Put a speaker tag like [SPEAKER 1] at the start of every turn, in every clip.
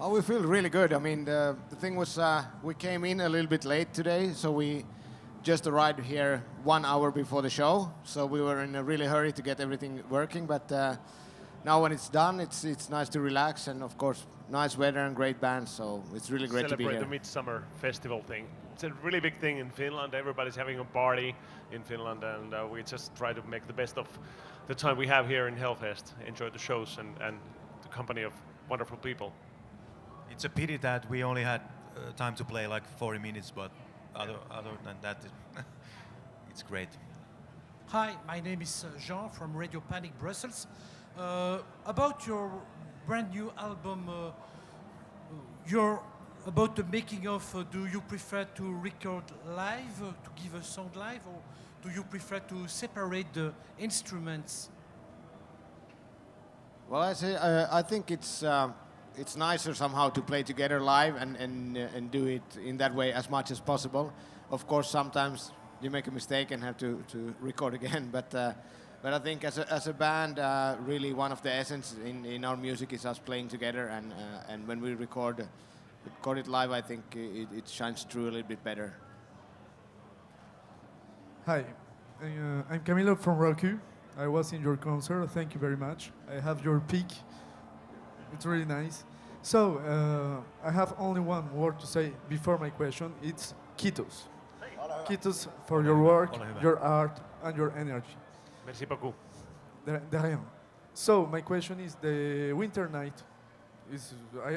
[SPEAKER 1] Oh, we feel really good. I mean, the thing was, we came in a little bit late today, so we just arrived here 1 hour before the show. So we were in a really hurry to get everything working. But now when it's done, it's nice to relax, and of course, nice weather and great bands. So it's really great to be here.
[SPEAKER 2] Celebrate the Midsummer Festival thing. It's a really big thing in Finland. Everybody's having a party in Finland, and we just try to make the best of the time we have here in Hellfest. Enjoy the shows and the company of wonderful people.
[SPEAKER 3] It's a pity that we only had time to play like 40 minutes, but other than that, it's great.
[SPEAKER 4] Hi, my name is Jean from Radio Panic Brussels. About your brand new album, about the making of, do you prefer to record live, to give a song live, or do you prefer to separate the instruments?
[SPEAKER 1] Well, I think it's nicer somehow to play together live and do it in that way as much as possible. Of course, sometimes you make a mistake and have to record again, but I think as a band, really one of the essence in our music is us playing together, and when we record it live, I think it shines through a little bit better.
[SPEAKER 5] Hi, I'm Camilo from Roku. I was in your concert. Thank you very much. I have your pic. It's really nice. So, I have only one word to say before my question. It's kiitos. Kiitos for your work, your art, and your energy.
[SPEAKER 2] Merci beaucoup.
[SPEAKER 5] De rien. So, my question is the winter night.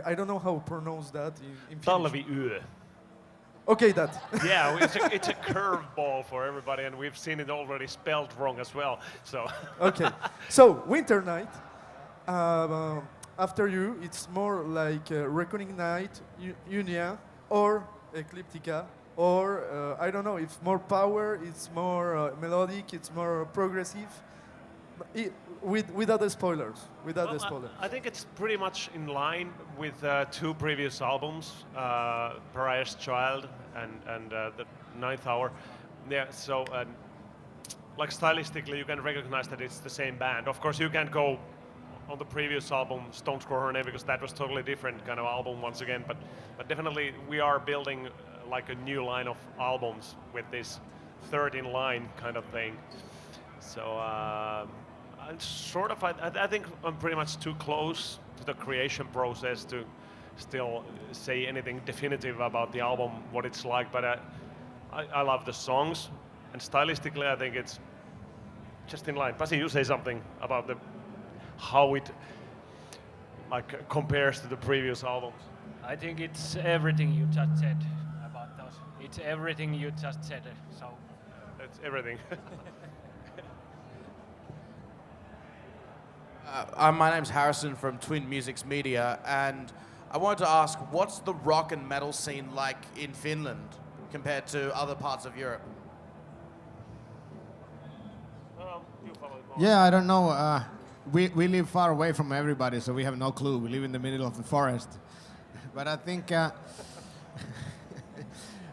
[SPEAKER 5] I don't know how to pronounce that in Finnish.
[SPEAKER 2] Talviyö.
[SPEAKER 5] Okay, that.
[SPEAKER 2] Yeah, it's a curveball for everybody, and we've seen it already spelled wrong as well. So.
[SPEAKER 5] Okay. So, winter night. After you, it's more like Reckoning Night, Unia, or Ecliptica, or I don't know, it's more power, it's more melodic, it's more progressive, without the spoilers.
[SPEAKER 2] I think it's pretty much in line with two previous albums, Pariah's Child and The Ninth Hour. Yeah, so like stylistically, you can recognize that it's the same band. Of course, you can't go on the previous album, Stone Score Her Name, because that was totally different kind of album once again. But definitely we are building like a new line of albums with this third in line kind of thing. So I think I'm pretty much too close to the creation process to still say anything definitive about the album, what it's like. But I love the songs, and stylistically I think it's just in line. Pasi, you say something about how it like compares to the previous albums.
[SPEAKER 6] I think it's everything you just said about those. It's everything you just said. So
[SPEAKER 2] it's everything.
[SPEAKER 7] My name's Harrison from Twin Musics Media, and I wanted to ask, what's the rock and metal scene like in Finland compared to other parts of Europe?
[SPEAKER 1] Yeah, I don't know. We live far away from everybody, so we have no clue. We live in the middle of the forest. But I think,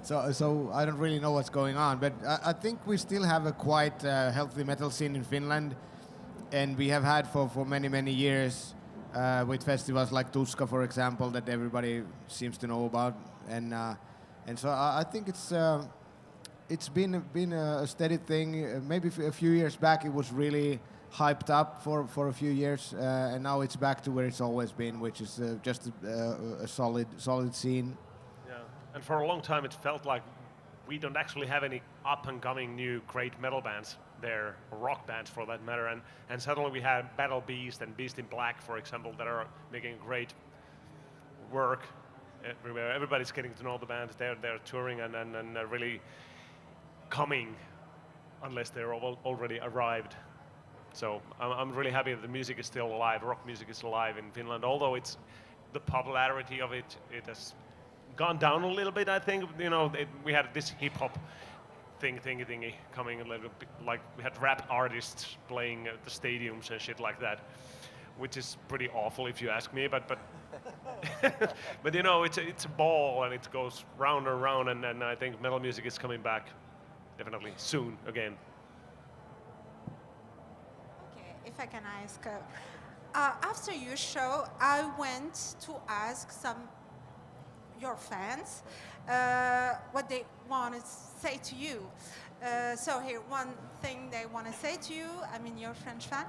[SPEAKER 1] so I don't really know what's going on. But I think we still have a quite healthy metal scene in Finland. And we have had for many, many years with festivals like Tuska, for example, that everybody seems to know about. And so I think it's been a steady thing. Maybe a few years back it was really hyped up for a few years, and now it's back to where it's always been, which is just a solid scene.
[SPEAKER 2] Yeah, and for a long time it felt like we don't actually have any up-and-coming new great metal bands there, or rock bands for that matter, and suddenly we have Battle Beast and Beast in Black, for example, that are making great work everywhere. Everybody's getting to know the band. They're touring and really coming, unless they're already arrived. So I'm really happy that the music is still alive. Rock music is alive in Finland, although it's the popularity of it has gone down a little bit. I think we had this hip hop thingy coming a little bit, like we had rap artists playing at the stadiums and shit like that, which is pretty awful if you ask me. But but it's a ball and it goes round and round, and I think metal music is coming back definitely soon again.
[SPEAKER 8] Okay, if I can ask, After your show, I went to ask some your fans what they want to say to you. So here, one thing they want to say to you, I mean your French fan,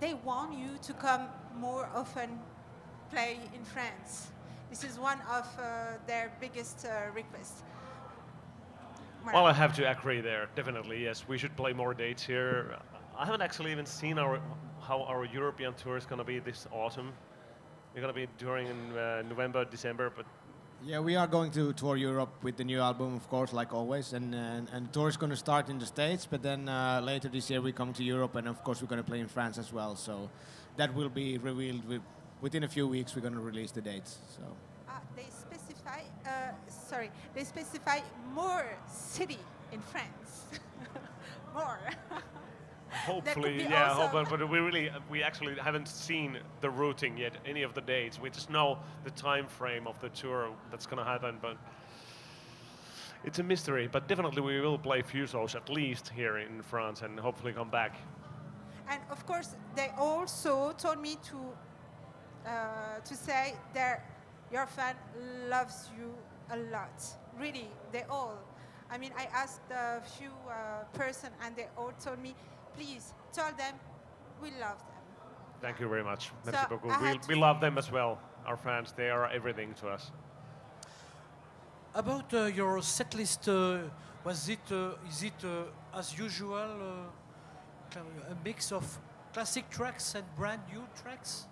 [SPEAKER 8] they want you to come more often play in France. This is one of their biggest requests.
[SPEAKER 2] Well, I have to agree there, definitely, yes. We should play more dates here. I haven't actually even seen how our European tour is going to be this autumn. We're going to be touring in November, December, but
[SPEAKER 1] Yeah, we are going to tour Europe with the new album, of course, like always, and the tour is going to start in the States, but then later this year we come to Europe, and of course we're going to play in France as well. So that will be revealed within a few weeks. We're going to release the dates. So
[SPEAKER 8] they specify more city in France, more.
[SPEAKER 2] hopefully,
[SPEAKER 8] be
[SPEAKER 2] yeah.
[SPEAKER 8] also-
[SPEAKER 2] But we actually haven't seen the routing yet, any of the dates. We just know the time frame of the tour that's going to happen, but it's a mystery. But definitely we will play a few shows at least here in France, and hopefully come back.
[SPEAKER 8] And of course, they also told me to say that your fan loves you a lot. Really, they all. I mean, I asked a few person, and they all told me, please tell them we love them.
[SPEAKER 2] Thank you very much.
[SPEAKER 8] So
[SPEAKER 2] Merci beaucoup.
[SPEAKER 8] I had
[SPEAKER 2] We love them as well. Our fans, they are everything to us.
[SPEAKER 4] About your set list, is it as usual a mix of classic tracks and brand new tracks?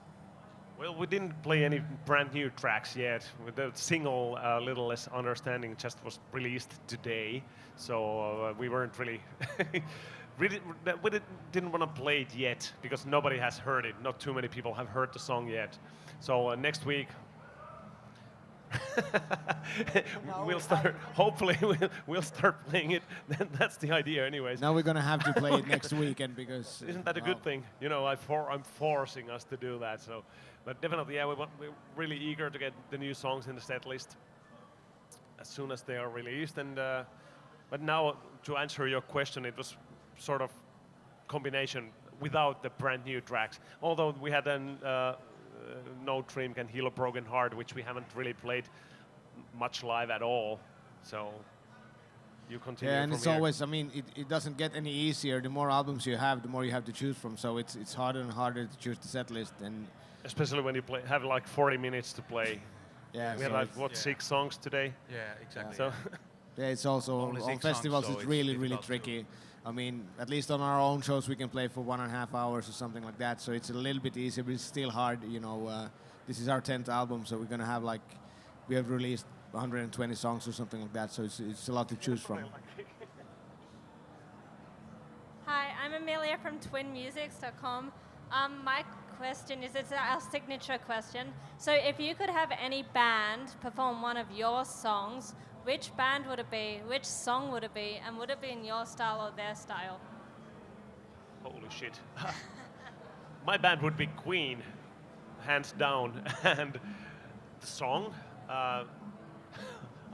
[SPEAKER 2] Well, we didn't play any brand new tracks yet. The single Little Less Understanding just was released today, so we weren't really, didn't want to play it yet because nobody has heard it. Not too many people have heard the song yet. So next week we'll start. Hopefully, we'll start playing it. That's the idea, anyways.
[SPEAKER 1] now we're going to have to play it next weekend because.
[SPEAKER 2] Isn't that a good thing? You know, I'm forcing us to do that. So, but definitely, yeah, we're really eager to get the new songs in the set list as soon as they are released. And but now, to answer your question, it was sort of combination without the brand new tracks. Although we had an No Dream Can Heal a Broken Heart, which we haven't really played much live at all. So you continue.
[SPEAKER 1] Yeah, and
[SPEAKER 2] from
[SPEAKER 1] it's
[SPEAKER 2] here.
[SPEAKER 1] always, I mean, it doesn't get any easier. The more albums you have, the more you have to choose from. So it's harder and harder to choose the set list. And
[SPEAKER 2] Especially when you have like 40 minutes to play.
[SPEAKER 1] yeah,
[SPEAKER 2] We had
[SPEAKER 1] so
[SPEAKER 2] like, what, 6 songs today?
[SPEAKER 3] Yeah, exactly.
[SPEAKER 2] So
[SPEAKER 1] yeah, it's also
[SPEAKER 3] Only
[SPEAKER 1] on
[SPEAKER 3] 6
[SPEAKER 1] festivals.
[SPEAKER 3] songs, so
[SPEAKER 1] It's
[SPEAKER 3] it's
[SPEAKER 1] really
[SPEAKER 3] difficult to-
[SPEAKER 1] tricky. I mean, at least on our own shows, we can play for 1.5 hours or something like that. So it's a little bit easier, but it's still hard. You know, this is our 10th album, so we're gonna have we have released 120 songs or something like that. So it's a lot to choose from.
[SPEAKER 9] Hi, I'm Amelia from twinmusics.com. My question is, it's our signature question. So if you could have any band perform one of your songs, which band would it be? Which song would it be? And would it be in your style or their style?
[SPEAKER 2] holy shit. My band would be Queen, hands down. And the song, I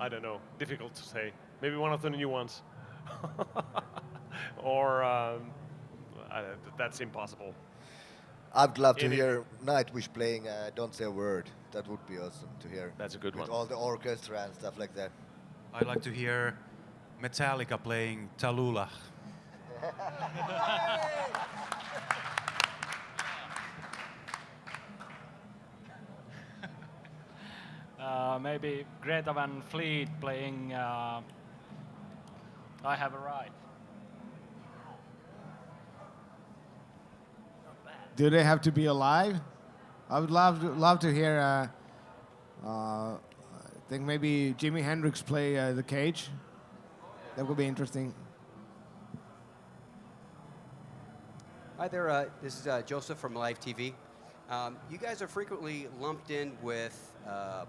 [SPEAKER 2] don't know, difficult to say. Maybe one of the new ones. Or that's impossible.
[SPEAKER 10] I'd love to
[SPEAKER 2] Any-
[SPEAKER 10] hear Nightwish playing Don't Say a Word. That would be awesome to hear.
[SPEAKER 2] That's a good
[SPEAKER 10] With
[SPEAKER 2] one.
[SPEAKER 10] all the orchestra and stuff like that.
[SPEAKER 3] I'd like to hear Metallica playing Tallulah.
[SPEAKER 6] Maybe Greta Van Fleet playing I Have a Right.
[SPEAKER 1] Do they have to be alive? I would love to hear. I think maybe Jimi Hendrix play the Cage. That would be interesting.
[SPEAKER 11] Hi there, this is Joseph from Live TV. You guys are frequently lumped in with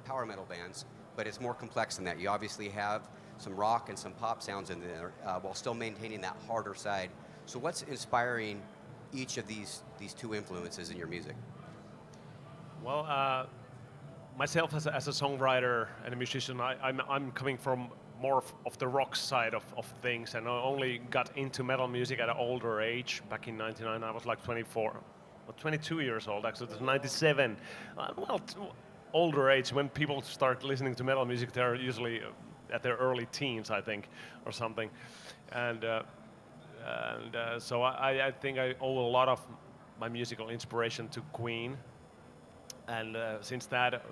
[SPEAKER 11] power metal bands, but it's more complex than that. You obviously have some rock and some pop sounds in there while still maintaining that harder side. So what's inspiring each of these two influences in your music?
[SPEAKER 2] Well, myself as a songwriter and a musician, I'm coming from more of the rock side of things, and I only got into metal music at an older age. Back in '99, I was like 24, 22 years old, actually. It's 97. Well, older age, when people start listening to metal music, they're usually at their early teens, I think, or something. And so I think I owe a lot of my musical inspiration to Queen. And since that,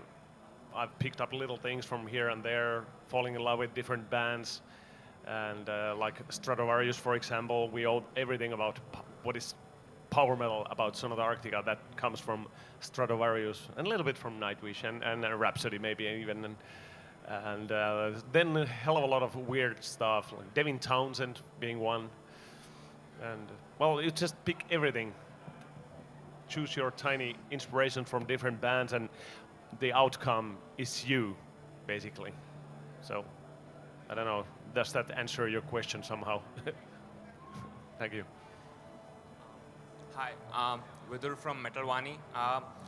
[SPEAKER 2] I've picked up little things from here and there, falling in love with different bands. And like Stratovarius, for example, we owe everything about what is power metal about Sonata Arctica that comes from Stratovarius, and a little bit from Nightwish and Rhapsody maybe even. And then a hell of a lot of weird stuff, like Devin Townsend being one. And well, you just pick everything. Choose your tiny inspiration from different bands, and the outcome is you, basically. So, I don't know, does that answer your question somehow? Thank you.
[SPEAKER 12] Hi, Vidur from Metalwani.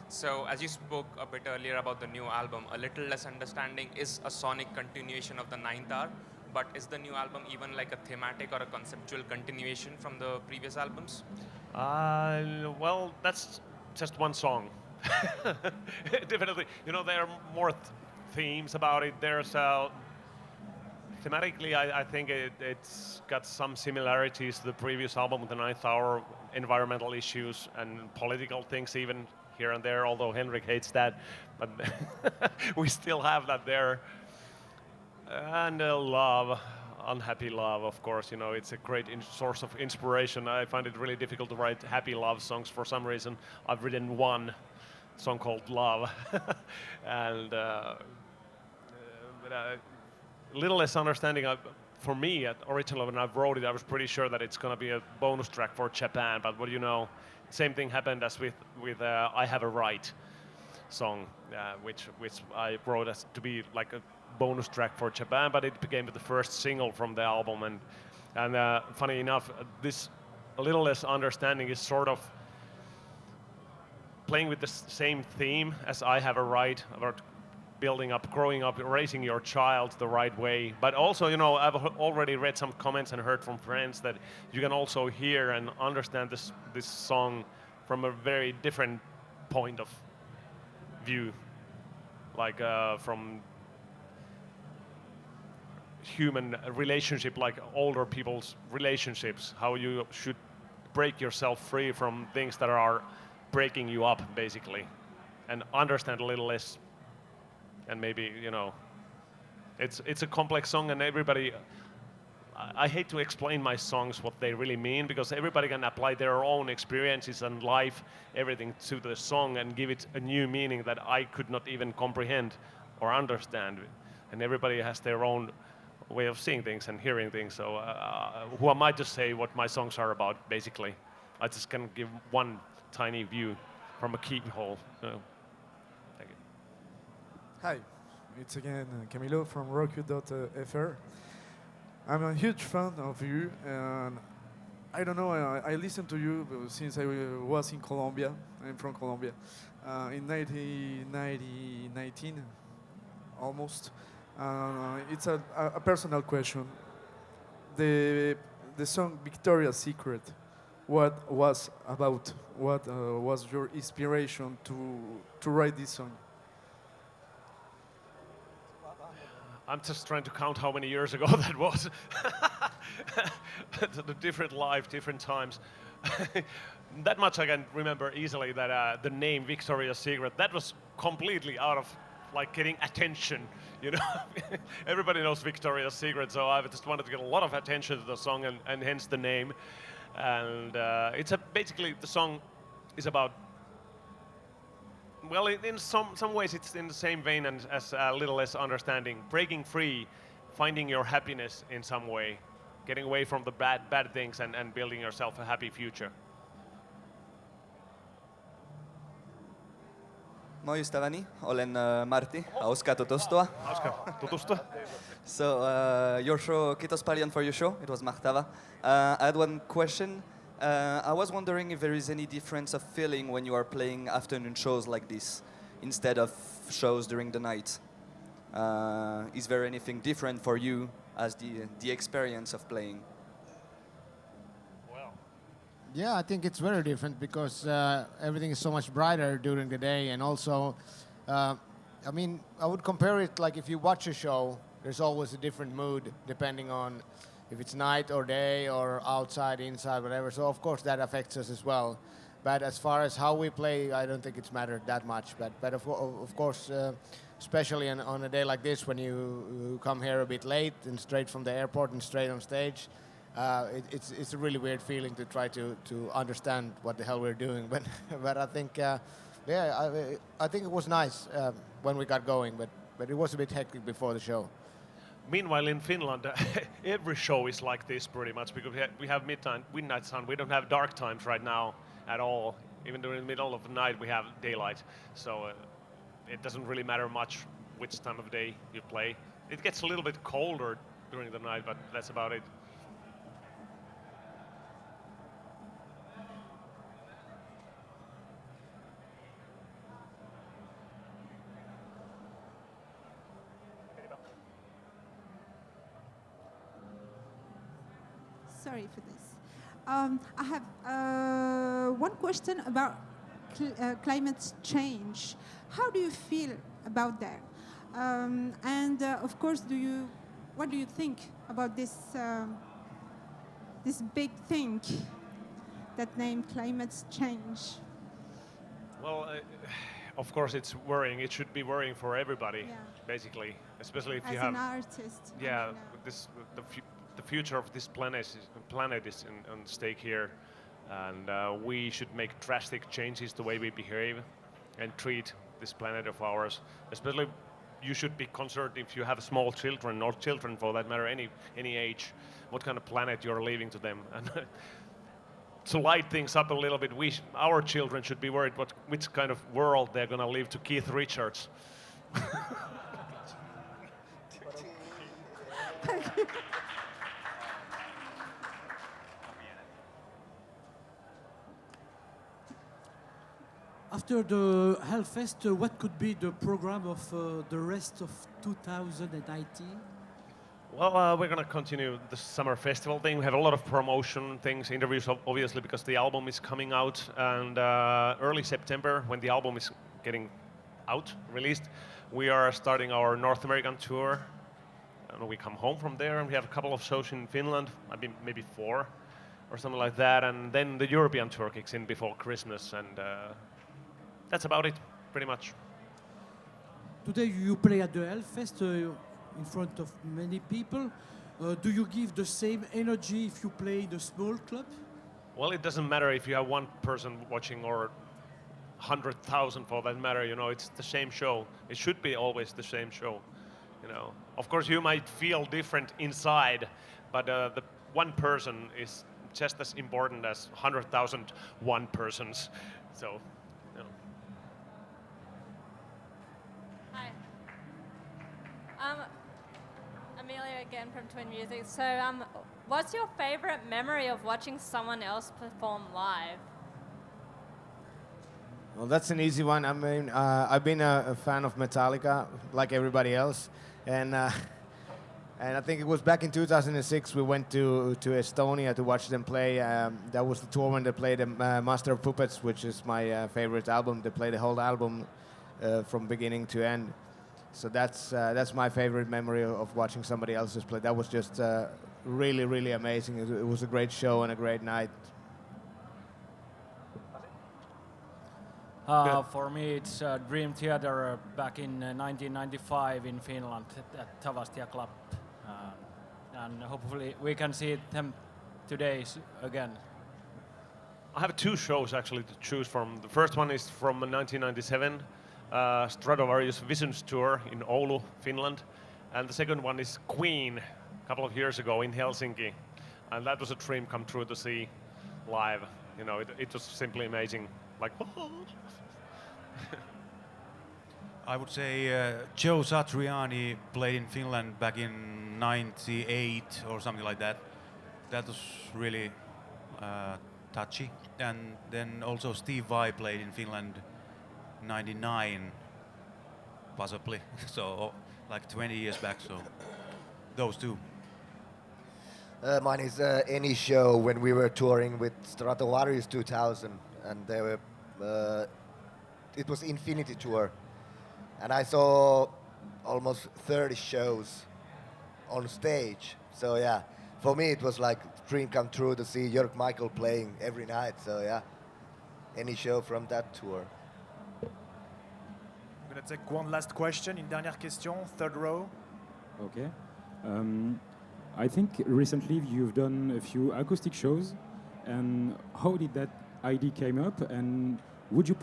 [SPEAKER 12] So as you spoke a bit earlier about the new album, A Little Less Understanding is a sonic continuation of the Ninth Hour, but is the new album even like a thematic or a conceptual continuation from the previous albums?
[SPEAKER 2] Well, that's just one song. Definitely, you know, there are more themes about it. There's thematically, I think it's got some similarities to the previous album, The Ninth Hour, environmental issues and political things even here and there, although Henrik hates that, but we still have that there. And love, unhappy love, of course, you know, it's a great source of inspiration. I find it really difficult to write happy love songs for some reason. I've written one song called Love, and Little Less Understanding, for me, originally when I wrote it, I was pretty sure that it's going to be a bonus track for Japan, but what do you know, same thing happened as with I Have a Right song, which I wrote as to be like a bonus track for Japan, but it became the first single from the album. And funny enough, this A Little Less Understanding is sort of playing with the same theme as I Have a Right, about building up, growing up, raising your child the right way. But also, you know, I've already read some comments and heard from friends that you can also hear and understand this song from a very different point of view, like from human relationship, like older people's relationships, how you should break yourself free from things that are breaking you up, basically, and understand a little less. And maybe, you know, it's a complex song, and everybody, I hate to explain my songs what they really mean, because everybody can apply their own experiences and life, everything to the song and give it a new meaning that I could not even comprehend or understand. And everybody has their own way of seeing things and hearing things. So who am I to say what my songs are about, basically? I just can give one tiny view from a keyhole. Thank you.
[SPEAKER 5] Hi, it's again Camilo from Roku.fr. I'm a huge fan of you, and I don't know, I listened to you since I was in Colombia. I'm from Colombia. In 1919, almost. It's a personal question. The song Victoria's Secret, what was about? What was your inspiration to write this song?
[SPEAKER 2] I'm just trying to count how many years ago that was. The different life, different times. That much I can remember easily, that the name Victoria's Secret, that was completely out of like getting attention, you know. Everybody knows Victoria's Secret, so I just wanted to get a lot of attention to the song, and hence the name. And basically the song is about, well, in some ways it's in the same vein as A Little Less Understanding, breaking free, finding your happiness in some way, getting away from the bad things and building yourself a happy future.
[SPEAKER 13] Moi ystäväni, olen Martti, hauska tutustua.
[SPEAKER 2] Hauska tutustua.
[SPEAKER 13] So your show, kiitos paljon for your show, it was mahtava. I had one question. I was wondering if there is any difference of feeling when you are playing afternoon shows like this instead of shows during the night. Is there anything different for you as the experience of playing?
[SPEAKER 2] Well,
[SPEAKER 1] Yeah, I think it's very different because everything is so much brighter during the day, and also, I mean, I would compare it like if you watch a show, there's always a different mood depending on if it's night or day or outside, inside, whatever. So of course that affects us as well. But as far as how we play, I don't think it's mattered that much. But of course, especially on a day like this when you come here a bit late and straight from the airport and straight on stage, it's a really weird feeling to try to understand what the hell we're doing. But I think I think it was nice when we got going. But it was a bit hectic before the show.
[SPEAKER 2] Meanwhile, in Finland, every show is like this pretty much because we have midnight sun. We don't have dark times right now at all. Even during the middle of the night, we have daylight. So it doesn't really matter much which time of day you play. It gets a little bit colder during the night, but that's about it.
[SPEAKER 14] Sorry for this. I have one question about climate change. How do you feel about that? Of course, what do you think about this this big thing that named climate change?
[SPEAKER 2] Well, of course, it's worrying. It should be worrying for everybody, basically, especially if
[SPEAKER 14] As
[SPEAKER 2] you have
[SPEAKER 14] an artist.
[SPEAKER 2] Yeah, the future of this planet is on stake here, and we should make drastic changes the way we behave and treat this planet of ours. Especially, you should be concerned if you have small children or children for that matter, any age, what kind of planet you're leaving to them. And to light things up a little bit, our children should be worried which kind of world they're going to leave to Keith Richards.
[SPEAKER 4] After the Hellfest, what could be the program of the rest of 2019?
[SPEAKER 2] Well, we're going to continue the summer festival thing. We have a lot of promotion things, interviews, obviously, because the album is coming out. And early September, when the album is getting out, released, we are starting our North American tour. And we come home from there, and we have a couple of shows in Finland, maybe 4 or something like that. And then the European tour kicks in before Christmas. And that's about it, pretty much.
[SPEAKER 4] Today you play at the Hellfest in front of many people. Do you give the same energy if you play the small club?
[SPEAKER 2] Well, it doesn't matter if you have one person watching or 100,000 for that matter. You know, it's the same show. It should be always the same show. You know, of course you might feel different inside, but the one person is just as important as 100,000 one persons. So.
[SPEAKER 9] Amelia again from Twin Music. So, what's your favorite memory of watching someone else perform live?
[SPEAKER 1] Well, that's an easy one. I mean, I've been a fan of Metallica, like everybody else, and I think it was back in 2006 we went to Estonia to watch them play. That was the tour when they played Master of Puppets, which is my favorite album. They played the whole album from beginning to end. So that's my favorite memory of watching somebody else's play. That was just really, really amazing. It was a great show and a great night.
[SPEAKER 6] For me, it's Dream Theater back in 1995 in Finland at Tavastia Club. And hopefully we can see them today again.
[SPEAKER 2] I have 2 shows actually to choose from. The first one is from 1997. Stratovarius Visions tour in Oulu, Finland, and the second one is Queen a couple of years ago in Helsinki, and that was a dream come true to see live. You know, it was simply amazing. Like,
[SPEAKER 3] I would say Joe Satriani played in Finland back in '98 or something like that. That was really touchy, and then also Steve Vai played in Finland. 99, possibly. So like 20 years back. So those 2.
[SPEAKER 10] Mine is any show when we were touring with Stratovarius 2000, and they were. It was Infinity Tour, and I saw almost 30 shows on stage. So yeah, for me it was like dream come true to see Jörg Michael playing every night. So yeah, any show from that tour.
[SPEAKER 15] I'm going to take one last question. Une dernière question, third row.
[SPEAKER 16] Okay. I think recently you've done a few acoustic shows, and how did that idea came up? And would you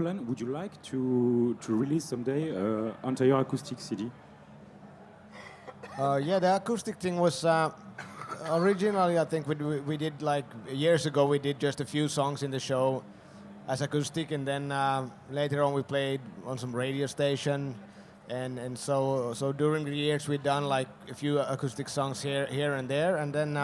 [SPEAKER 16] like to release someday entire acoustic CD?
[SPEAKER 1] Yeah, the acoustic thing was originally, I think we did like years ago. We did just a few songs in the show as acoustic, and then later on we played on some radio station, and so during the years we've done like a few acoustic songs here and there, and then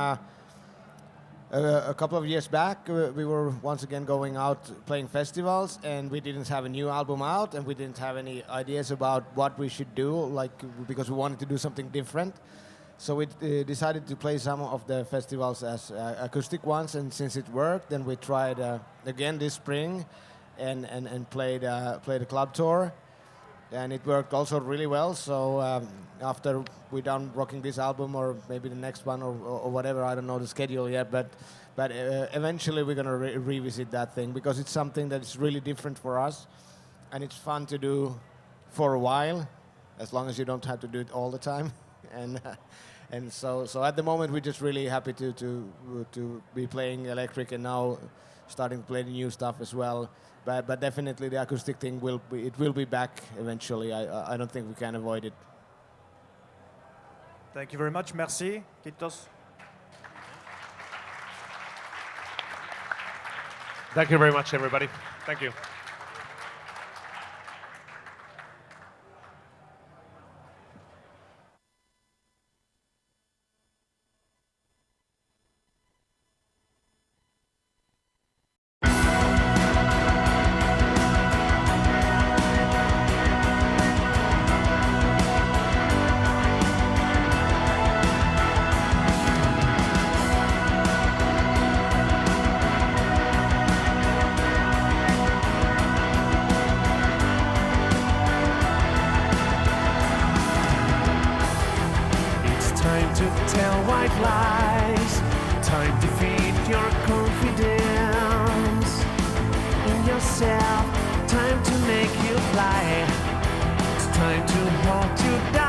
[SPEAKER 1] a couple of years back we were once again going out playing festivals, and we didn't have a new album out, and we didn't have any ideas about what we should do, like because we wanted to do something different. So we decided to play some of the festivals as acoustic ones, and since it worked, then we tried again this spring and played a club tour, and it worked also really well. So after we're done rocking this album, or maybe the next one, or whatever, I don't know the schedule yet, but eventually we're gonna revisit that thing, because it's something that is really different for us, and it's fun to do for a while, as long as you don't have to do it all the time. And so at the moment we're just really happy to be playing electric, and now starting to play the new stuff as well. But definitely the acoustic thing will be back eventually. I don't think we can avoid it.
[SPEAKER 15] Thank you very much. Merci. Kiitos.
[SPEAKER 2] Thank you very much, everybody. Thank you.
[SPEAKER 17] lies. Time to feed your confidence in yourself. Time to make you fly. It's time to hold you down.